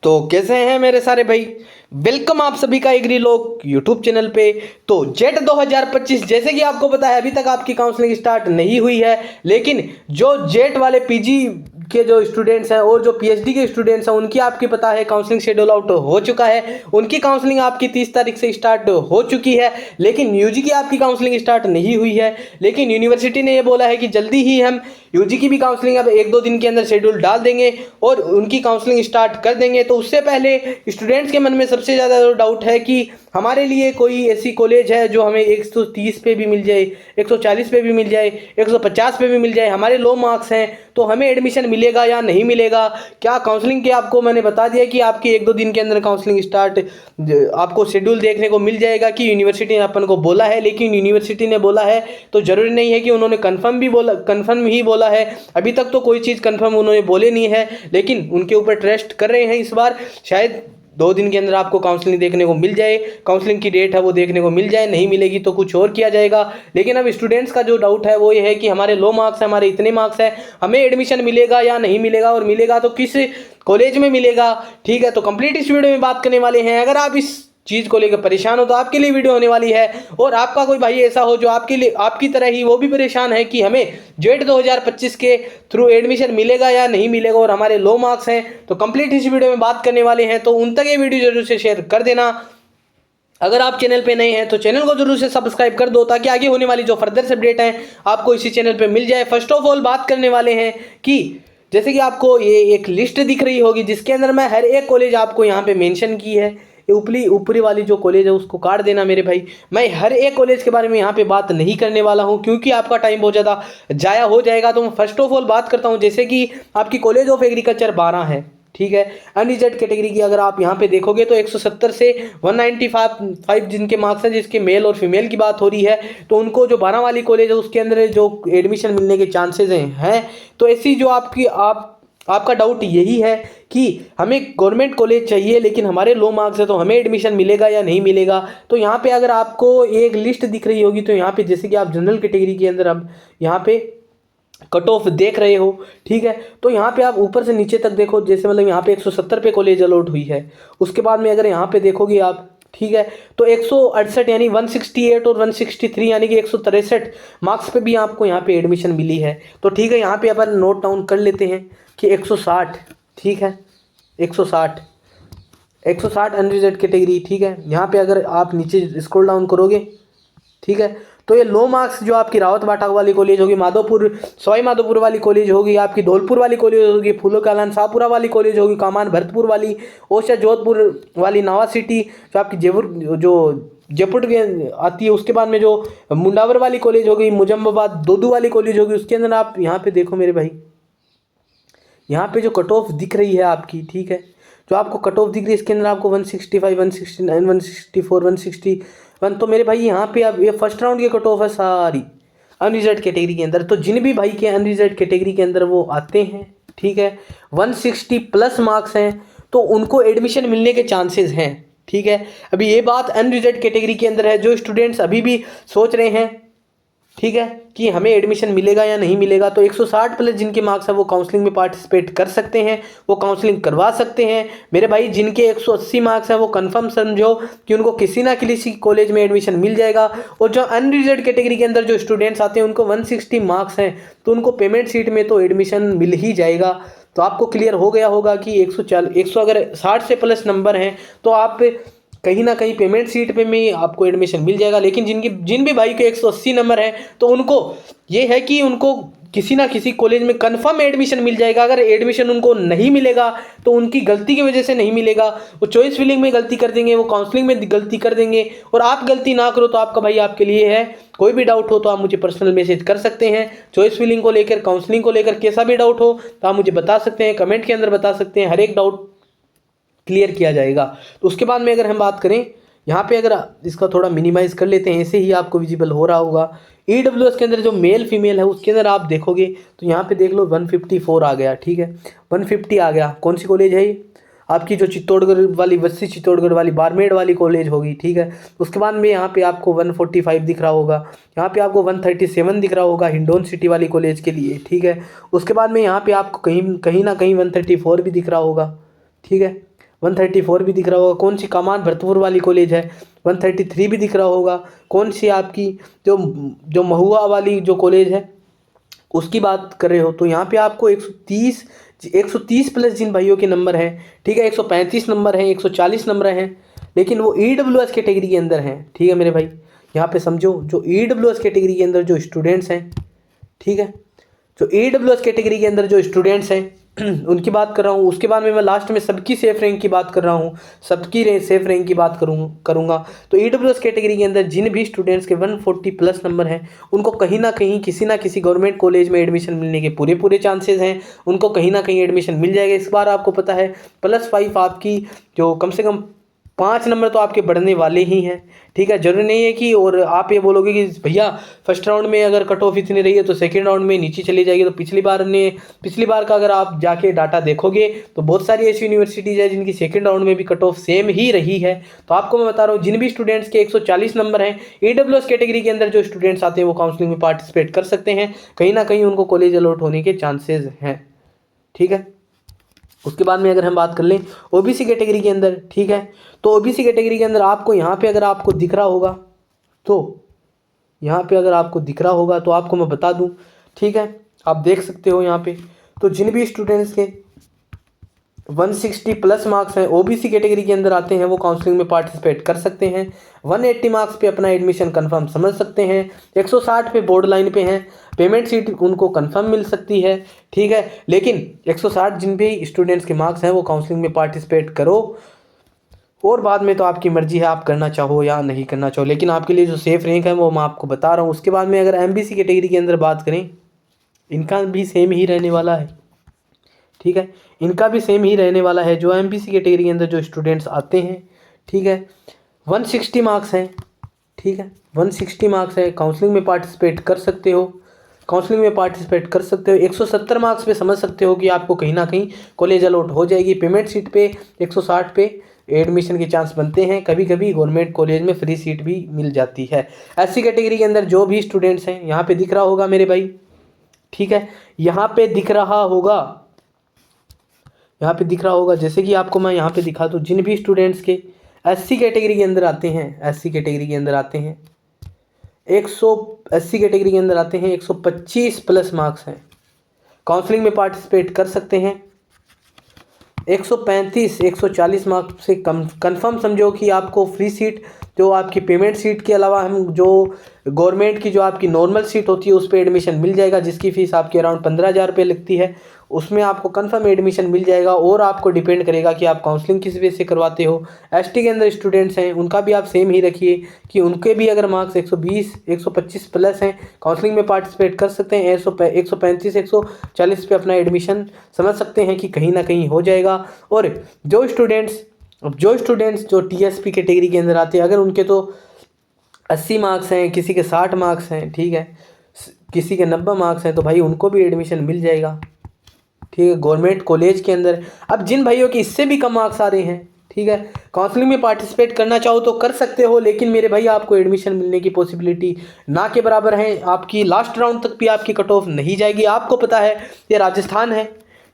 तो कैसे हैं मेरे सारे भाई। वेलकम आप सभी का एग्री लोग यूट्यूब चैनल पे। तो जेट 2025 जैसे कि आपको पता है अभी तक आपकी काउंसलिंग स्टार्ट नहीं हुई है, लेकिन जो जेट वाले पीजी के जो स्टूडेंट्स हैं और जो पीएचडी के स्टूडेंट्स हैं उनकी आपकी पता है काउंसलिंग शेड्यूल आउट हो चुका है। उनकी काउंसलिंग आपकी 30 तारीख से स्टार्ट हो चुकी है, लेकिन यूजी की आपकी काउंसलिंग स्टार्ट नहीं हुई है। लेकिन यूनिवर्सिटी ने ये बोला है कि जल्दी ही हम यूजी की भी काउंसलिंग अब 1-2 दिन के अंदर शेड्यूल डाल देंगे और उनकी काउंसलिंग स्टार्ट कर देंगे। तो उससे पहले स्टूडेंट्स के मन में सबसे ज़्यादा डाउट है कि हमारे लिए कोई ऐसी कॉलेज है जो हमें 130 पे भी मिल जाए, 140 पे भी मिल जाए, 150 पे भी मिल जाए, हमारे लो मार्क्स हैं तो हमें एडमिशन मिलेगा या नहीं मिलेगा। क्या काउंसलिंग के आपको मैंने बता दिया कि आपकी 1-2 दिन के अंदर काउंसलिंग स्टार्ट आपको शेड्यूल देखने को मिल जाएगा कि यूनिवर्सिटी ने अपन को बोला है। लेकिन यूनिवर्सिटी ने बोला है तो ज़रूरी नहीं है कि उन्होंने कन्फर्म ही बोला है। अभी तक तो कोई चीज़ कन्फर्म उन्होंने बोले नहीं है, लेकिन उनके ऊपर ट्रस्ट कर रहे हैं। इस बार शायद 2 दिन के अंदर आपको काउंसलिंग देखने को मिल जाए, काउंसलिंग की डेट है वो देखने को मिल जाए, नहीं मिलेगी तो कुछ और किया जाएगा। लेकिन अब स्टूडेंट्स का जो डाउट है वो ये है कि हमारे लो मार्क्स है, हमारे इतने मार्क्स है, हमें एडमिशन मिलेगा या नहीं मिलेगा, और मिलेगा तो किस कॉलेज में मिलेगा। ठीक है, तो कंप्लीट इस वीडियो में बात करने वाले हैं। अगर आप इस चीज़ को लेकर परेशान हो तो आपके लिए वीडियो होने वाली है, और आपका कोई भाई ऐसा हो जो आपके लिए आपकी तरह ही वो भी परेशान है कि हमें जेट 2025 के थ्रू एडमिशन मिलेगा या नहीं मिलेगा और हमारे लो मार्क्स हैं, तो कंप्लीट इस वीडियो में बात करने वाले हैं। तो उन तक ये वीडियो जरूर से शेयर कर देना। अगर आप चैनल पे नए हैं तो चैनल को जरूर से सब्सक्राइब कर दो ताकि आगे होने वाली जो फर्दर से अपडेट है आपको इसी चैनल पे मिल जाए। फर्स्ट ऑफ ऑल बात करने वाले हैं कि जैसे कि आपको ये एक लिस्ट दिख रही होगी जिसके अंदर मैं हर एक कॉलेज आपको यहाँ पे मेंशन की है। ये ऊपरी वाली जो कॉलेज है उसको काट देना मेरे भाई। मैं हर एक कॉलेज के बारे में यहाँ पे बात नहीं करने वाला हूँ क्योंकि आपका टाइम बहुत ज़्यादा जाया हो जाएगा। तो मैं फर्स्ट ऑफ ऑल बात करता हूँ जैसे कि आपकी कॉलेज ऑफ एग्रीकल्चर 12 है, ठीक है। अनरिजर्व कैटेगरी की अगर आप यहाँ पे देखोगे तो 170 से 195 जिनके मार्क्स हैं, जिसके मेल और फीमेल की बात हो रही है, तो उनको जो 12 वाली कॉलेज है उसके अंदर जो एडमिशन मिलने के चांसेस हैं। तो ऐसी जो आपका डाउट यही है कि हमें गवर्नमेंट कॉलेज चाहिए लेकिन हमारे लो मार्क्स है तो हमें एडमिशन मिलेगा या नहीं मिलेगा। तो यहाँ पे अगर आपको एक लिस्ट दिख रही होगी तो यहाँ पे जैसे कि आप जनरल कैटेगरी के अंदर अब यहाँ पे कट ऑफ देख रहे हो, ठीक है। तो यहाँ पे आप ऊपर से नीचे तक देखो, जैसे मतलब यहाँ पे 170 पे कॉलेज अलॉट हुई है। उसके बाद में अगर यहाँ पे देखोगे आप, ठीक है, तो 168 यानी 168 और 163 यानी कि 163 मार्क्स पे भी आपको यहाँ पे एडमिशन मिली है। तो ठीक है, यहाँ पे अपन नोट डाउन कर लेते हैं कि 160, ठीक है, 160 अनरिजर्व कैटेगरी, ठीक है। यहाँ पे अगर आप नीचे स्क्रॉल डाउन करोगे, ठीक है, तो ये लो मार्क्स जो आपकी रावत बाटा वाली कॉलेज होगी, सवाई माधोपुर वाली कॉलेज होगी, आपकी धौलपुर वाली कॉलेज होगी, फूलों कालान शाहपुरा वाली कॉलेज होगी, कामान भरतपुर वाली, ओशा जोधपुर वाली, नावा सिटी जो आपकी जयपुर के आती है, उसके बाद में जो मुंडावर वाली कॉलेज होगी, मुजम्माबाद दोदू वाली कॉलेज होगी। उसके अंदर आप यहाँ पे देखो मेरे भाई, यहाँ पे जो कट ऑफ दिख रही है आपकी, ठीक है, जो आपको कट ऑफ दिख रही है इसके अंदर आपको 165, 169, 164, 161। तो मेरे भाई यहाँ पे अब ये फर्स्ट राउंड की कट ऑफ है सारी अनरिजर्व कैटेगरी के अंदर। तो जिन भी भाई के अनरिजर्व कैटेगरी के अंदर वो आते हैं, ठीक है, 160 प्लस मार्क्स हैं तो उनको एडमिशन मिलने के चांसेस हैं, ठीक है। अभी ये बात अनरिजर्व कैटेगरी के अंदर है। जो स्टूडेंट्स अभी भी सोच रहे हैं, ठीक है, कि हमें एडमिशन मिलेगा या नहीं मिलेगा, तो 160 प्लस जिनके मार्क्स है वो काउंसलिंग में पार्टिसिपेट कर सकते हैं, वो काउंसलिंग करवा सकते हैं मेरे भाई। जिनके 180 मार्क्स है वो कंफर्म समझो कि उनको किसी ना किसी कॉलेज में एडमिशन मिल जाएगा। और जो अनरिजर्व कैटेगरी के अंदर जो स्टूडेंट्स आते हैं उनको 160 मार्क्स हैं तो उनको पेमेंट सीट में तो एडमिशन मिल ही जाएगा। तो आपको क्लियर हो गया होगा कि 140 अगर 60 से प्लस नंबर हैं तो आप कहीं ना कहीं पेमेंट सीट पे में आपको एडमिशन मिल जाएगा। लेकिन जिन भी भाई के 180 नंबर है तो उनको ये है कि उनको किसी ना किसी कॉलेज में कंफर्म एडमिशन मिल जाएगा। अगर एडमिशन उनको नहीं मिलेगा तो उनकी गलती की वजह से नहीं मिलेगा, वो चॉइस फिलिंग में गलती कर देंगे, वो काउंसलिंग में गलती कर देंगे, और आप गलती ना करो तो आपका भाई आपके लिए है। कोई भी डाउट हो तो आप मुझे पर्सनल मैसेज कर सकते हैं। चॉइस फिलिंग को लेकर, काउंसलिंग को लेकर कैसा भी डाउट हो तो आप मुझे बता सकते हैं, कमेंट के अंदर बता सकते हैं, हर एक डाउट क्लियर किया जाएगा। तो उसके बाद में अगर हम बात करें यहाँ पे, अगर इसका थोड़ा मिनिमाइज कर लेते हैं, ऐसे ही आपको विजिबल हो रहा होगा। EWS के अंदर जो मेल फीमेल है उसके अंदर आप देखोगे तो यहाँ पे देख लो 154 आ गया, ठीक है, 150 आ गया। कौन सी कॉलेज है ये? आपकी जो चित्तौड़गढ़ वाली, वस्सी चित्तौड़गढ़ वाली बारमेड़ वाली कॉलेज होगी, ठीक है। उसके बाद में यहाँ पे आपको 145 दिख रहा होगा, यहाँ पे आपको 137 दिख रहा होगा हिंडौन सिटी वाली कॉलेज के लिए, ठीक है। उसके बाद में यहाँ पे आपको कहीं ना कहीं 134 भी दिख रहा होगा, ठीक है। 134 भी दिख रहा होगा। कौन सी कमान भरतपुर वाली कॉलेज है, 133 भी दिख रहा होगा। कौन सी आपकी जो महुआ वाली जो कॉलेज है उसकी बात कर रहे हो, तो यहाँ पे आपको 130 प्लस जिन भाइयों के नंबर हैं, ठीक है, 135 नंबर हैं, 140 नंबर हैं, लेकिन वो EWS कैटेगरी के अंदर हैं। ठीक है मेरे भाई, यहाँ पे समझो, जो EWS कैटेगरी के अंदर जो स्टूडेंट्स हैं, ठीक है, जो EWS कैटेगरी के अंदर जो स्टूडेंट्स हैं उनकी बात कर रहा हूँ। उसके बाद में मैं लास्ट में सबकी सेफ रैंक की बात कर रहा हूँ, सबकी सेफ रैंक की बात करूँगा। तो EWS कैटेगरी के अंदर जिन भी स्टूडेंट्स के 140 प्लस नंबर हैं, उनको कहीं ना कहीं किसी ना किसी गवर्नमेंट कॉलेज में एडमिशन मिलने के पूरे चांसेस हैं। उनको कहीं ना कहीं एडमिशन मिल जाएगा इस बार। आपको पता है +5 आपकी जो कम से कम 5 नंबर तो आपके बढ़ने वाले ही हैं। ठीक है, जरूरी नहीं है कि, और आप ये बोलोगे कि भैया फर्स्ट राउंड में अगर कट ऑफ इतनी रही है तो सेकंड राउंड में नीचे चली जाएगी। तो पिछली बार का अगर आप जाके डाटा देखोगे तो बहुत सारी ऐसी यूनिवर्सिटीज़ है जिनकी सेकंड राउंड में भी कट ऑफ सेम ही रही है। तो आपको मैं बता रहा हूँ, जिन भी स्टूडेंट्स के 140 नंबर हैं, EWS कैटेगरी के अंदर जो स्टूडेंट्स आते हैं वो काउंसलिंग में पार्टिसिपेट कर सकते हैं। कहीं ना कहीं उनको कॉलेज अलॉट होने के चांसेज हैं। ठीक है, उसके बाद में अगर हम बात कर लें OBC कैटेगरी के अंदर, ठीक है, तो OBC कैटेगरी के अंदर आपको यहाँ पे अगर आपको दिख रहा होगा, तो यहाँ पे अगर आपको दिख रहा होगा तो आपको मैं बता दूँ, ठीक है, आप देख सकते हो यहाँ पे। तो जिन भी स्टूडेंट्स के 160 प्लस मार्क्स हैं, OBC कैटेगरी के अंदर आते हैं, वो काउंसलिंग में पार्टिसिपेट कर सकते हैं। 180 मार्क्स पे अपना एडमिशन कंफर्म समझ सकते हैं। 160 पे बोर्ड लाइन पे हैं, पेमेंट सीट उनको कंफर्म मिल सकती है। ठीक है, लेकिन 160 जिन भी स्टूडेंट्स के मार्क्स हैं वो काउंसलिंग में पार्टिसिपेट करो, और बाद में तो आपकी मर्जी है, आप करना चाहो या नहीं करना चाहो, लेकिन आपके लिए जो सेफ रैंक है वो मैं आपको बता रहा हूँ। उसके बाद में अगर MBC कैटेगरी के अंदर बात करें, इनका भी सेम ही रहने वाला है। ठीक है, इनका भी सेम ही रहने वाला है। जो MBC कैटेगरी के अंदर जो स्टूडेंट्स आते हैं, ठीक है, 160 मार्क्स हैं, ठीक है, 160 मार्क्स है, काउंसलिंग में पार्टिसिपेट कर सकते हो, काउंसलिंग में पार्टिसिपेट कर सकते हो। 170 मार्क्स पे समझ सकते हो कि आपको कहीं ना कहीं कॉलेज अलॉट हो जाएगी। पेमेंट सीट पे 160 पे एडमिशन के चांस बनते हैं। कभी कभी गवर्नमेंट कॉलेज में फ्री सीट भी मिल जाती है। SC कैटेगरी के अंदर जो भी स्टूडेंट्स हैं, यहाँ पे दिख रहा होगा मेरे भाई, ठीक है, यहाँ पे दिख रहा होगा, यहाँ पे दिख रहा होगा, जैसे कि आपको मैं यहाँ पे दिखा दूँ, जिन भी स्टूडेंट्स के SC कैटेगरी के अंदर आते हैं, SC कैटेगरी के अंदर आते हैं 80 कैटेगरी के अंदर आते हैं 125 प्लस मार्क्स हैं, काउंसलिंग में पार्टिसिपेट कर सकते हैं। 135 140 मार्क्स से कम कंफर्म समझो कि आपको फ्री सीट, जो आपकी पेमेंट सीट के अलावा हम जो गवर्नमेंट की जो आपकी नॉर्मल सीट होती है उस पर एडमिशन मिल जाएगा, जिसकी फ़ीस आपकी अराउंड 15,000 रुपये लगती है। उसमें आपको कंफर्म एडमिशन मिल जाएगा, और आपको डिपेंड करेगा कि आप काउंसलिंग किस बेस से करवाते हो। ST के अंदर स्टूडेंट्स हैं, उनका भी आप सेम ही रखिए कि उनके भी अगर मार्क्स 120 125 प्लस हैं, काउंसलिंग में पार्टिसिपेट कर सकते हैं। 135 140 पे अपना एडमिशन समझ सकते हैं कि कहीं ना कहीं हो जाएगा। और जो स्टूडेंट्स जो TSP कैटेगरी के अंदर आते हैं, अगर उनके तो 80 मार्क्स हैं, किसी के 60 मार्क्स हैं, ठीक है, किसी के 90 मार्क्स हैं, तो भाई उनको भी एडमिशन मिल जाएगा, ठीक है, गवर्नमेंट कॉलेज के अंदर। अब जिन भाइयों के इससे भी कम मार्क्स आ रहे हैं, ठीक है, काउंसलिंग में पार्टिसिपेट करना चाहो तो कर सकते हो, लेकिन मेरे भाई आपको एडमिशन मिलने की पॉसिबिलिटी ना के बराबर है। आपकी लास्ट राउंड तक भी आपकी कट ऑफ नहीं जाएगी। आपको पता है ये राजस्थान है,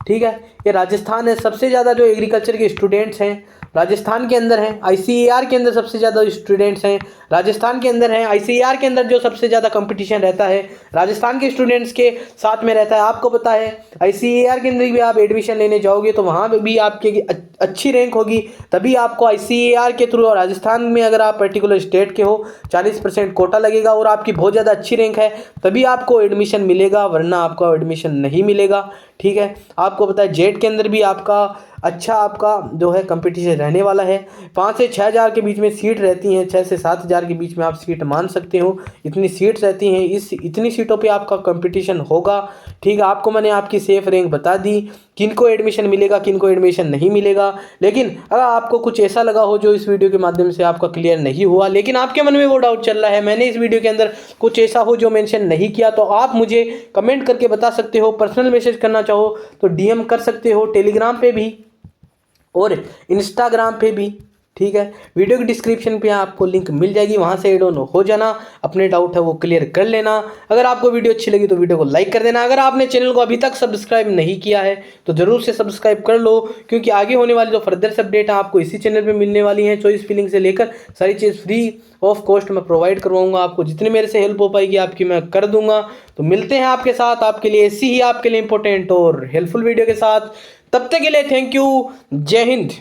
ठीक है, ये राजस्थान है। सबसे ज़्यादा जो एग्रीकल्चर के स्टूडेंट्स हैं राजस्थान के अंदर हैं। ICAR के अंदर सबसे ज़्यादा स्टूडेंट्स हैं राजस्थान के अंदर हैं। ICAR के अंदर जो सबसे ज़्यादा कंपटीशन रहता है राजस्थान के स्टूडेंट्स के साथ में रहता है। आपको पता है ICAR के अंदर भी आप एडमिशन लेने जाओगे तो वहाँ भी आपकी अच्छी रैंक होगी, तभी आपको ICAR के थ्रू, और राजस्थान में अगर आप पर्टिकुलर स्टेट के हो 40% कोटा लगेगा और आपकी बहुत ज़्यादा अच्छी रैंक है तभी आपको एडमिशन मिलेगा, वरना आपको एडमिशन नहीं मिलेगा। ठीक है, आपको पता है जेट के अंदर भी आपका अच्छा आपका जो है कंपटीशन रहने वाला है। 5 से 6 हज़ार के बीच में सीट रहती हैं, 6 से 7 हज़ार के बीच में आप सीट मान सकते हो, इतनी सीट्स रहती हैं। इतनी सीटों पे आपका कंपटीशन होगा। ठीक है, आपको मैंने आपकी सेफ रैंक बता दी, किनको एडमिशन मिलेगा किनको एडमिशन नहीं मिलेगा। लेकिन अगर आपको कुछ ऐसा लगा हो जो इस वीडियो के माध्यम से आपका क्लियर नहीं हुआ, लेकिन आपके मन में वो डाउट चल रहा है, मैंने इस वीडियो के अंदर कुछ ऐसा हो जो मेंशन नहीं किया, तो आप मुझे कमेंट करके बता सकते हो। पर्सनल मैसेज करना चाहो तो DM कर सकते हो, टेलीग्राम पे भी और इंस्टाग्राम पे भी। ठीक है, वीडियो की डिस्क्रिप्शन पे आपको लिंक मिल जाएगी, वहाँ से ऐड ऑन हो जाना, अपने डाउट है वो क्लियर कर लेना। अगर आपको वीडियो अच्छी लगी तो वीडियो को लाइक कर देना। अगर आपने चैनल को अभी तक सब्सक्राइब नहीं किया है तो ज़रूर से सब्सक्राइब कर लो, क्योंकि आगे होने वाली जो फर्दर से अपडेट है आपको इसी चैनल पर मिलने वाली हैं। चॉइस फिलिंग से लेकर सारी चीज़ फ्री ऑफ कॉस्ट मैं प्रोवाइड करवाऊंगा आपको, जितने मेरे से हेल्प हो पाएगी आपकी मैं कर दूंगा। तो मिलते हैं आपके साथ आपके लिए ऐसी ही आपके लिए इंपॉर्टेंट और हेल्पफुल वीडियो के साथ। तब तक के लिए थैंक यू, जय हिंद।